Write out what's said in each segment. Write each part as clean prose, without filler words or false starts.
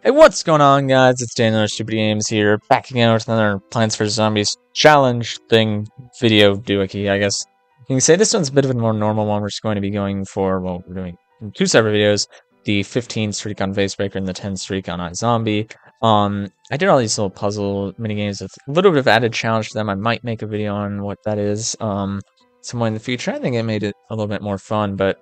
Hey, what's going on, guys? It's Daniel, SuperDgames here, back again with another Plants vs. Zombies challenge thing, video doohickey, I guess. You can say this one's a bit of a more normal one. We're just going to be going for, well, we're doing two separate videos, the 15 streak on Vase and the 10 streak on iZombie. I did all these little puzzle minigames with a little bit of added challenge to them. I might make a video on what that is, somewhere in the future. I think it made it a little bit more fun, but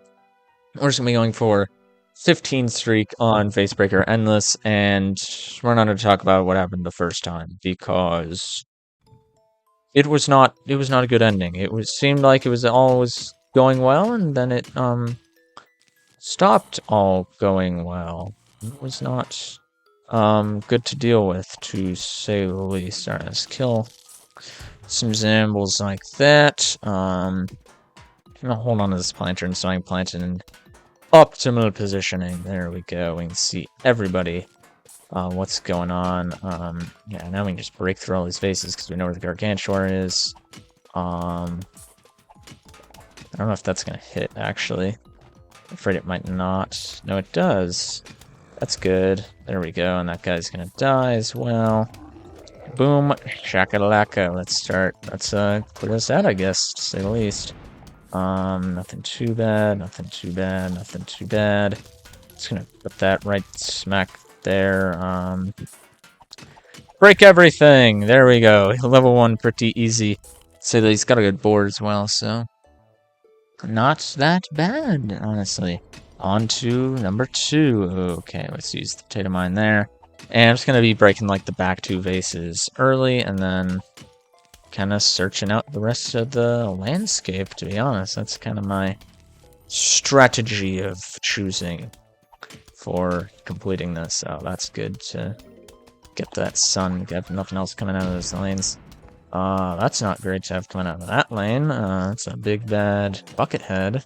we're just going to be going for 15 streak on Facebreaker Endless, and we're not going to talk about what happened the first time because it was not a good ending. Seemed like it was always going well, and then it stopped all going well. It was not good to deal with, to say the least. Alright, let's kill some Zambles like that. I'm gonna hold on to this planter and starting planting and optimal positioning. There we go. We can see everybody. What's going on? Yeah, now we can just break through all these vases because we know where the Gargantuar is. I don't know if that's gonna hit, actually. I'm afraid it might not. No, it does. That's good. There we go, and that guy's gonna die as well. Boom. Shakalaka. Let's start. Let's clear this out, I guess, to say the least. Nothing too bad, nothing too bad, nothing too bad. Just gonna put that right smack there. Break everything! There we go. Level 1 pretty easy. Say that he's got a good board as well, so not that bad, honestly. On to number 2. Okay, let's use the potato mine there. And I'm just gonna be breaking like the back 2 vases early, and then kind of searching out the rest of the landscape, to be honest. That's kind of my strategy of choosing for completing this. So that's good to get that sun, get nothing else coming out of those lanes. That's not great to have coming out of that lane. That's a big bad Buckethead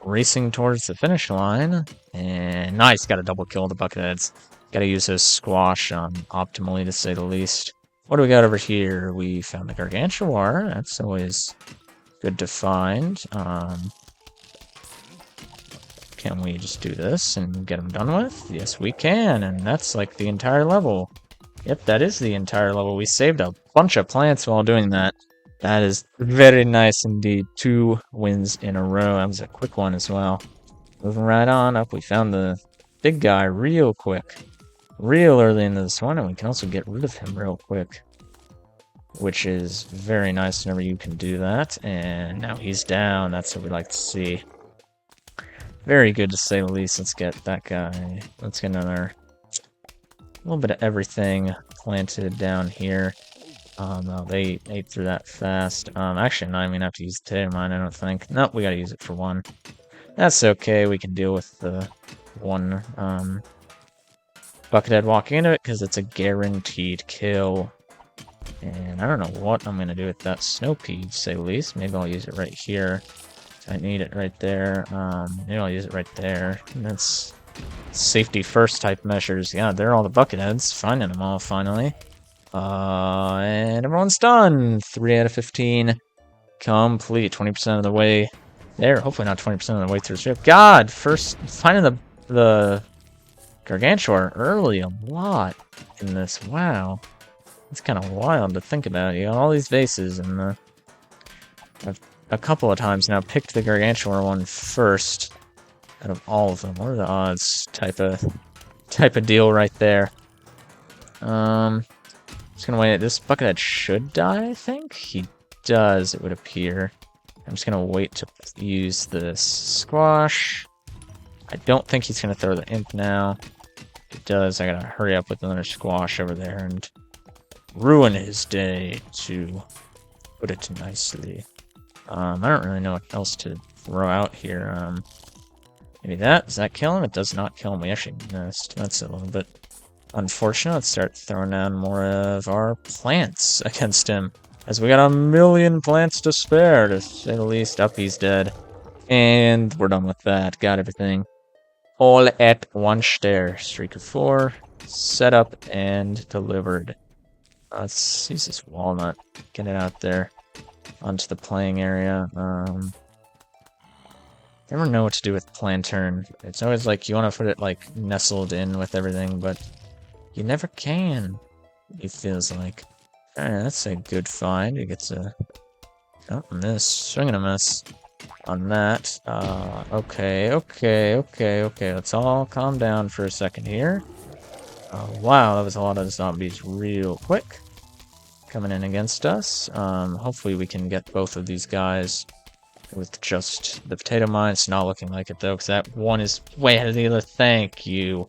racing towards the finish line. And nice, got a double kill the Bucketheads. Got to use his squash optimally, to say the least. What do we got over here? We found the Gargantuar. That's always good to find. Can we just do this and get them done with? Yes, we can, and that's like the entire level. Yep, that is the entire level. We saved a bunch of plants while doing that. That is very nice indeed. 2 wins in a row. That was a quick one as well. Moving right on up, we found the big guy real quick. Real early into this one, and we can also get rid of him real quick, which is very nice whenever you can do that. And now he's down. That's what we like to see. Very good, to say the least. Let's get that guy. Let's get another little bit of everything planted down here. No, they ate through that fast. Actually, not even have to use the potato mine, I don't think. Nope, we gotta use it for 1. That's okay. We can deal with the 1 Buckethead walking into it, because it's a guaranteed kill. And I don't know what I'm going to do with that snow pea, to say the least. Maybe I'll use it right here. I need it right there. Maybe I'll use it right there. And that's safety first type measures. Yeah, they're all the Bucketheads. Finding them all, finally. And everyone's done. 3 out of 15. Complete. 20% of the way there. Hopefully not 20% of the way through the strip. God, first finding the Gargantuar early a lot in this. Wow. It's kind of wild to think about. You got all these vases, and I've a couple of times now picked the Gargantuar one first out of all of them. What are the odds? Type of deal right there. Just gonna wait. This Buckethead should die, I think. He does, it would appear. I'm just gonna wait to use this squash. I don't think he's gonna throw the imp now. If he does, I gotta hurry up with another squash over there and ruin his day, to put it nicely. I don't really know what else to throw out here. Maybe that. Does that kill him? It does not kill him. We actually missed. That's a little bit unfortunate. Let's start throwing down more of our plants against him, as we got a million plants to spare, to say the least. Up, he's dead. And we're done with that. Got everything all at 1 there. Streak of 4. Set up and delivered. Let's use this walnut. Get it out there onto the playing area. Never know what to do with Plantern. It's always like you want to put it like nestled in with everything, but you never can. It feels like. Alright, that's a good find. It gets a miss. Swing and a miss on that. Okay. Let's all calm down for a second here. Wow, that was a lot of zombies real quick coming in against us. Hopefully we can get both of these guys with just the potato mine. It's not looking like it though, because that one is way ahead of the other. Thank you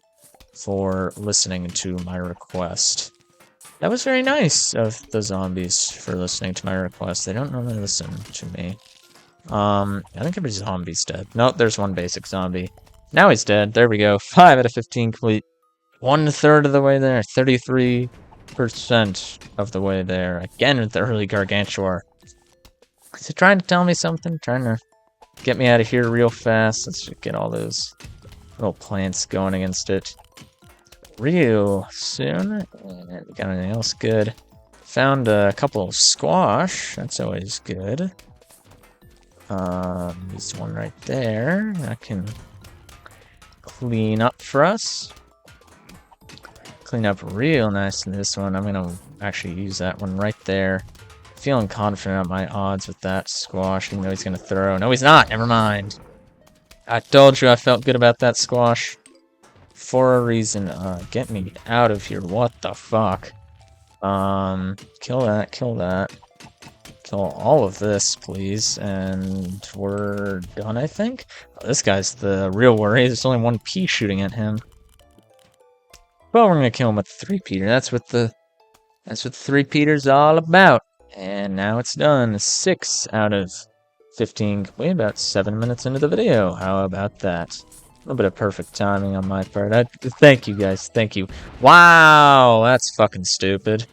for listening to my request. That was very nice of the zombies for listening to my request. They don't normally listen to me. I think every zombie's dead. Nope, there's one basic zombie. Now he's dead. There we go. 5 out of 15 complete. 1/3 of the way there. 33% of the way there. Again with the early Gargantuar. Is it trying to tell me something? Trying to get me out of here real fast. Let's just get all those little plants going against it real soon. And got anything else good? Found a couple of squash. That's always good. There's one right there. I can clean up for us. Clean up real nice in this one. I'm gonna actually use that one right there. Feeling confident on my odds with that squash, even though he's gonna throw. No, he's not. Never mind. I told you I felt good about that squash. For a reason. Get me out of here. What the fuck? Kill that. Kill that. Kill all of this, please. And we're done, I think. Oh, this guy's the real worry. There's only one pea shooting at him. Well, we're gonna kill him with the 3-peater. That's what 3-peater's all about. And now it's done. 6 out of 15 complete. About 7 minutes into the video. How about that? A little bit of perfect timing on my part. Thank you, guys. Thank you. Wow, that's fucking stupid.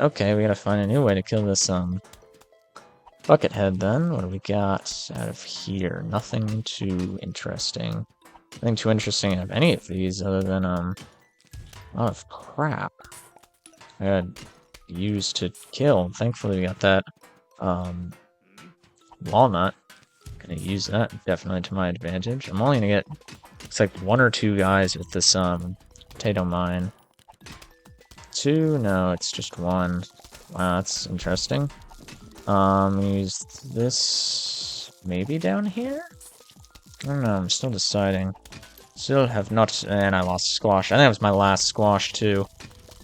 Okay, we gotta find a new way to kill this buckethead then. What do we got out of here? Nothing too interesting. Nothing too interesting out of any of these other than a lot of crap I had used to kill. Thankfully we got that walnut. Gonna use that definitely to my advantage. I'm only gonna get looks like 1 or 2 guys with this potato mine. 2? No, it's just 1. Wow, that's interesting. Use this maybe down here? I don't know, I'm still deciding. Still have not, and I lost squash. I think that was my last squash too.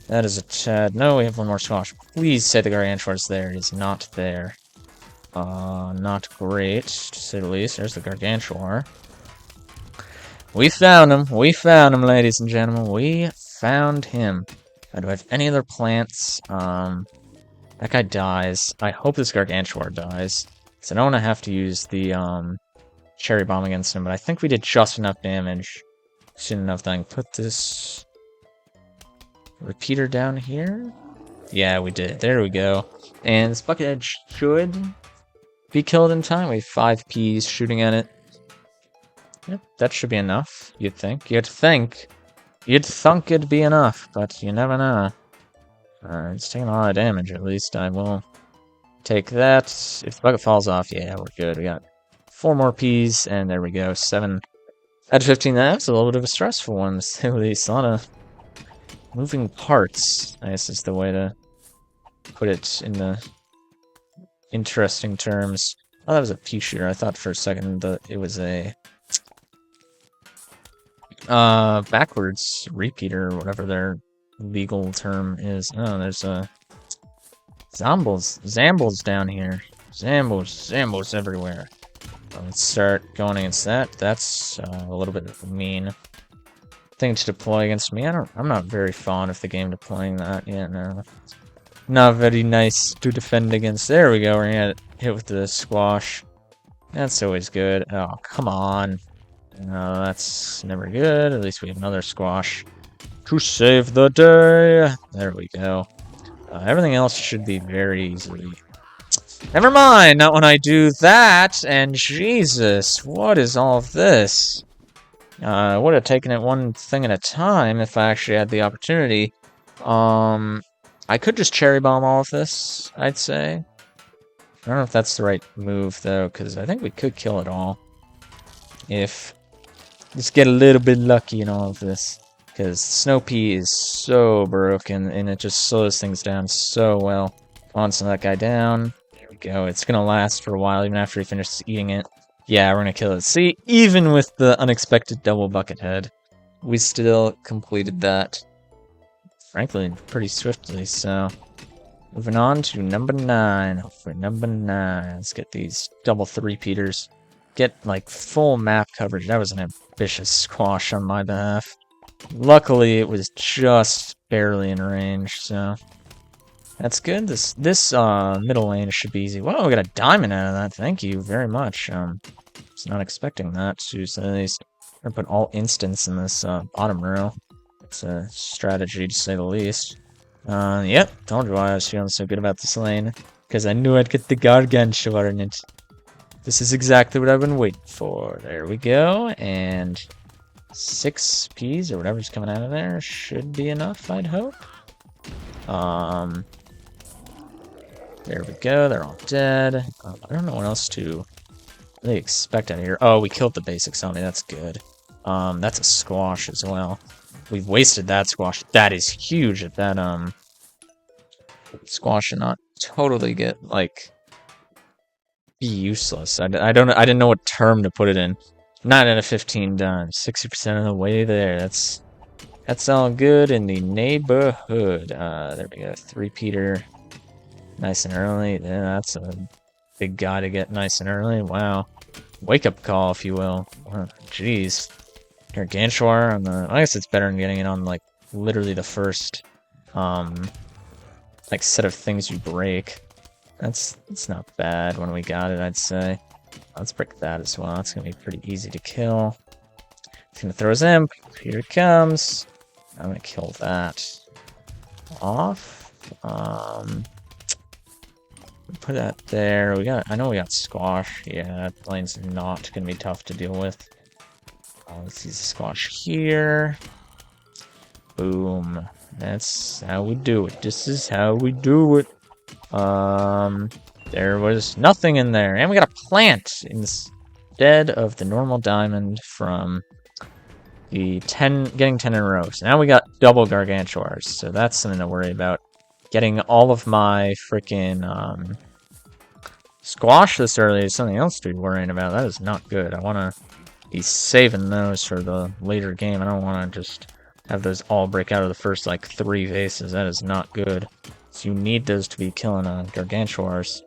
That is a tad. No, we have 1 more squash. Please say the Gargantuar's there. He's not there. Not great, to say the least. There's the Gargantuar. We found him. We found him, ladies and gentlemen. We found him. Do I have any other plants? That guy dies. I hope this Gargantuar dies. So I don't want to have to use the, cherry bomb against him, but I think we did just enough damage. Soon enough that I can put this repeater down here. Yeah, we did. There we go. And this buckethead should be killed in time. We have 5 peas shooting at it. Yep, that should be enough, you'd think. You'd think it'd be enough, but you never know. It's taking a lot of damage, at least. I will take that. If the bucket falls off, yeah, we're good. We got 4 more peas, and there we go. 7 out of 15. That's a little bit of a stressful one, to say the least. A lot of moving parts, I guess is the way to put it in the interesting terms. Oh, that was a pea shooter. I thought for a second that it was a backwards repeater, or whatever their legal term is. Oh, there's a Zambles down here. Zambles everywhere. Let's start going against that. That's a little bit of a mean thing to deploy against me. I'm not very fond of the game deploying that. Yeah, no. Not very nice to defend against. There we go. We're gonna get hit with the squash. That's always good. Oh, come on. No, that's never good. At least we have another squash to save the day. There we go. Everything else should be very easily. Never mind, not when I do that. And Jesus, what is all of this? I would have taken it one thing at a time if I actually had the opportunity. I could just cherry bomb all of this, I'd say. I don't know if that's the right move, though, because I think we could kill it all. if just get a little bit lucky in all of this. Because Snow Pea is so broken, and it just slows things down so well. Come on, slow that guy down. There we go. It's gonna last for a while, even after he finishes eating it. Yeah, we're gonna kill it. See, even with the unexpected double bucket head, we still completed that, frankly, pretty swiftly, so... Moving on to number 9. Hopefully number 9. Let's get these double three-peaters. Get, like, full map coverage. That was an ambitious squash on my behalf. Luckily, it was just barely in range, so... That's good. This middle lane should be easy. Whoa, we got a diamond out of that. Thank you very much. Was not expecting that, to say the least. I'm gonna put all instants in this bottom row. It's a strategy, to say the least. Yep, told you why I was feeling so good about this lane. Because I knew I'd get the Gargantua in it. This is exactly what I've been waiting for. There we go, and 6 Ps or whatever's coming out of there should be enough, I'd hope. There we go, they're all dead. I don't know what else to really expect out of here. Oh, we killed the basic zombie, that's good. That's a squash as well. We've wasted that squash. That is huge if that, squash should not totally get, like, be useless. I didn't know what term to put it in. 9 out of 15 done. 60% of the way there. That's all good in the neighborhood. There we go. 3-peater. Nice and early. Yeah, that's a big guy to get nice and early. Wow. Wake-up call, if you will. Jeez. Gargantua on the... I guess it's better than getting it on, like, literally the first, like, set of things you break. It's not bad when we got it, I'd say. Let's break that as well. It's gonna be pretty easy to kill. It's gonna throw his imp. Here it comes. I'm gonna kill that off. Put that there. I know we got squash. Yeah, that lane's not gonna be tough to deal with. Let's use the squash here. Boom. That's how we do it. This is how we do it. There was nothing in there. And we got a plant instead of the normal diamond from the getting 10 in a row. So now we got double gargantuars. So that's something to worry about. Getting all of my freaking squash this early is something else to be worrying about. That is not good. I want to be saving those for the later game. I don't want to just have those all break out of the first, like, 3 vases. That is not good. So you need those to be killing gargantuars.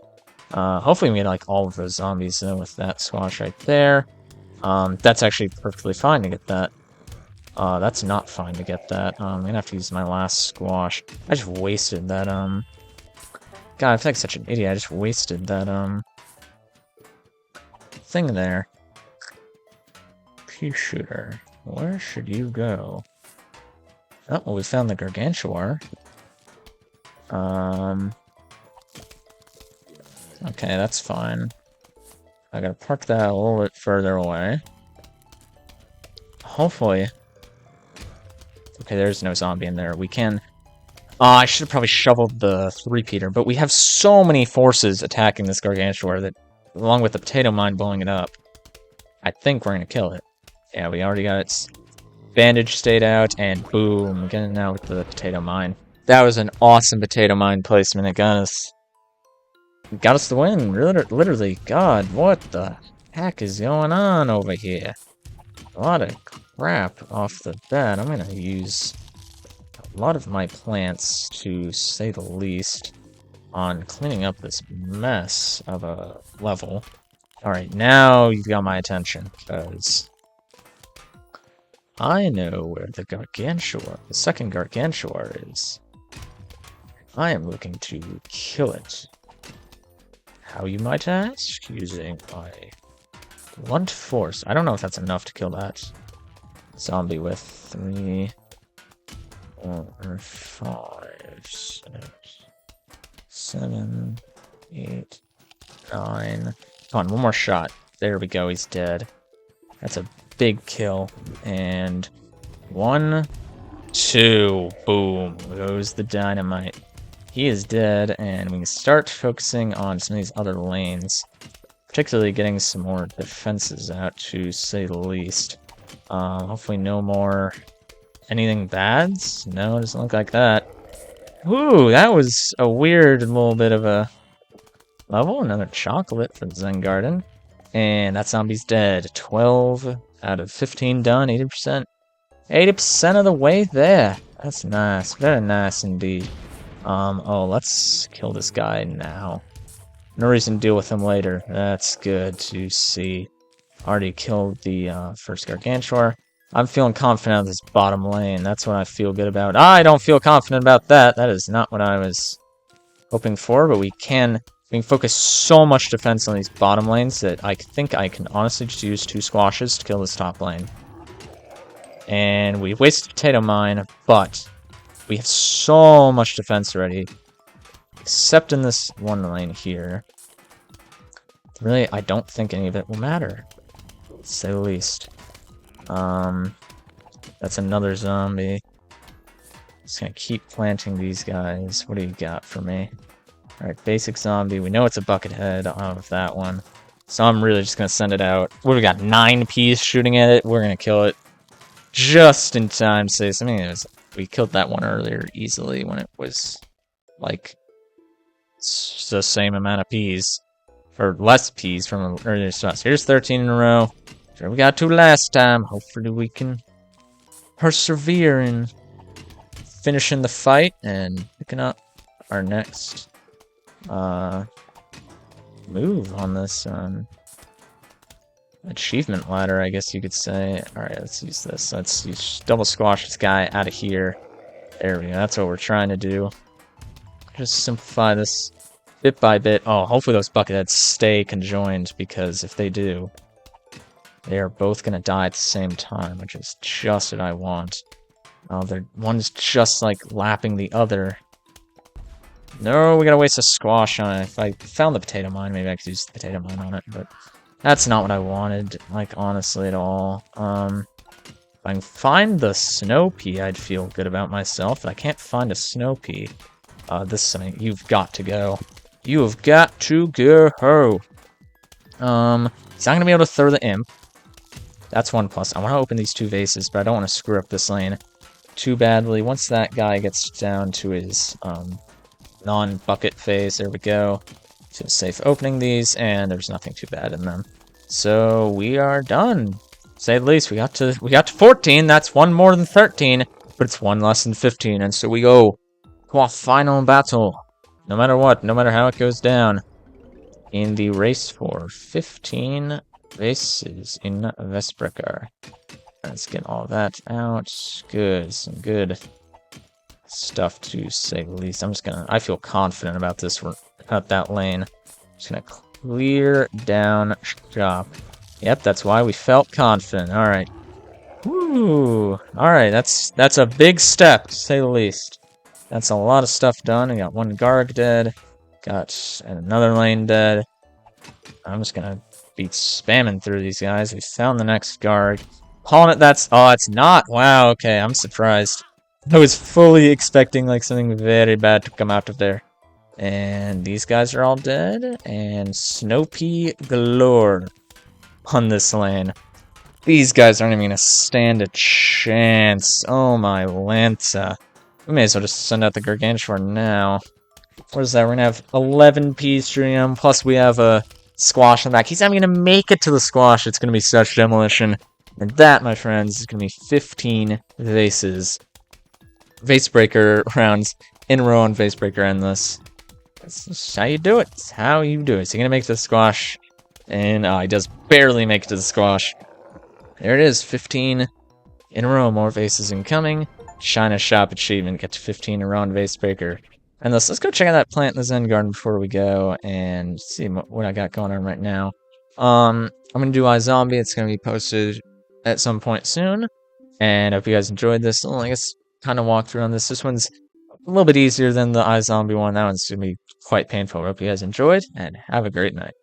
Hopefully we get, like, all of those zombies with that squash right there. That's actually perfectly fine to get that. That's not fine to get that. I'm gonna have to use my last squash. I just wasted that, God, I feel like such an idiot. I just wasted that, thing there. Pea shooter. Where should you go? Oh, well, we found the gargantua. Okay, that's fine. I gotta park that a little bit further away. Hopefully. Okay, there's no zombie in there. We can... I should have probably shoveled the 3-peater, but we have so many forces attacking this gargantua that, along with the potato mine blowing it up, I think we're gonna kill it. Yeah, we already got its bandage stayed out, and boom, getting out with the potato mine. That was an awesome potato mine placement. It got us the win. Literally, God, what the heck is going on over here? A lot of crap off the bat. I'm gonna use a lot of my plants, to say the least, on cleaning up this mess of a level. Alright, now you've got my attention, because I know where the gargantua, the second gargantua is. I am looking to kill it. How, you might ask? Using my blunt force. I don't know if that's enough to kill that zombie with 3, 4, 5, 6, 7, 8, 9. Come on, one more shot. There we go, he's dead. That's a big kill. And 1, 2. Boom. Goes the dynamite. He is dead, and we can start focusing on some of these other lanes. particularly getting some more defenses out, to say the least. Hopefully no more anything bad. No, it doesn't look like that. Ooh, that was a weird little bit of a level. Another chocolate for the Zen Garden. And that zombie's dead. 12 out of 15 done, 80%. 80% of the way there. That's nice. Very nice indeed. Oh, let's kill this guy now. No reason to deal with him later. That's good to see. Already killed the first Gargantuar. I'm feeling confident of this bottom lane. That's what I feel good about. I don't feel confident about that. That is not what I was hoping for, but we can focus so much defense on these bottom lanes that I think I can honestly just use 2 squashes to kill this top lane. And we wasted Potato Mine, but we have so much defense already. Except in this one lane here. Really, I don't think any of it will matter. To say the least. That's another zombie. Just gonna keep planting these guys. What do you got for me? Alright, basic zombie. We know it's a bucket head of that one. So I'm really just gonna send it out. What do we got? 9 Ps shooting at it. We're gonna kill it. Just in time to say something. We killed that one earlier easily when it was like the same amount of Ps. Or less Ps from earlier spots. Here's 13 in a row. Sure, we got 2 last time. Hopefully we can persevere in finishing the fight and picking up our next move on this achievement ladder, I guess you could say. Alright, let's use this. Let's use double squash this guy out of here. There we go. That's what we're trying to do. Just simplify this bit by bit. Oh, hopefully those bucketheads stay conjoined, because if they do, they are both going to die at the same time, which is just what I want. One's just like lapping the other. No, we gotta waste a squash on it. If I found the potato mine, maybe I could use the potato mine on it, but that's not what I wanted, like, honestly, at all. If I can find the snow pea, I'd feel good about myself, but I can't find a snow pea. This is something you've got to go. You have got to go. He's not gonna be able to throw the imp. That's 1+. I want to open these 2 vases, but I don't want to screw up this lane too badly. Once that guy gets down to his non-bucket phase, there we go. Feel safe opening these, and there's nothing too bad in them. So we are done. Say the least. We got to 14. That's 1 more than 13, but it's 1 less than 15. And so we go to our final battle. No matter what, no matter how it goes down, in the race for 15 vases in Vesperker. Let's get all that out. Good, some good stuff to say the least. I feel confident about this, about that lane. Just gonna clear down shop. Yep, that's why we felt confident. Alright. Woo! Alright, that's a big step, to say the least. That's a lot of stuff done. We got 1 Garg dead. Got another lane dead. I'm just gonna be spamming through these guys. We found the next Garg. Calling it oh, it's not. Wow, okay, I'm surprised. I was fully expecting like something very bad to come out of there. And these guys are all dead. And Snow Pea galore on this lane. These guys aren't even gonna stand a chance. Oh my Lanta. We may as well just send out the Gargantuar now. What is that? We're gonna have 11 Ps shooting him, plus we have a squash on the back. He's not even gonna make it to the squash. It's gonna be such demolition. And that, my friends, is gonna be 15 vases. Vase breaker rounds in a row on Vase breaker endless. That's just how you do it. It's how you do it. So you're gonna make the squash. And he does barely make it to the squash. There it is, 15 in a row. More vases incoming. Shine a shop achievement. Get to 15 in a row on Vase breaker. And let's go check out that plant in the Zen Garden before we go and see what I got going on right now. I'm gonna do iZombie. It's gonna be posted at some point soon. And I hope you guys enjoyed this. I guess kind of walkthrough on this. This one's a little bit easier than the iZombie one. That one's gonna be quite painful. I hope you guys enjoyed and have a great night.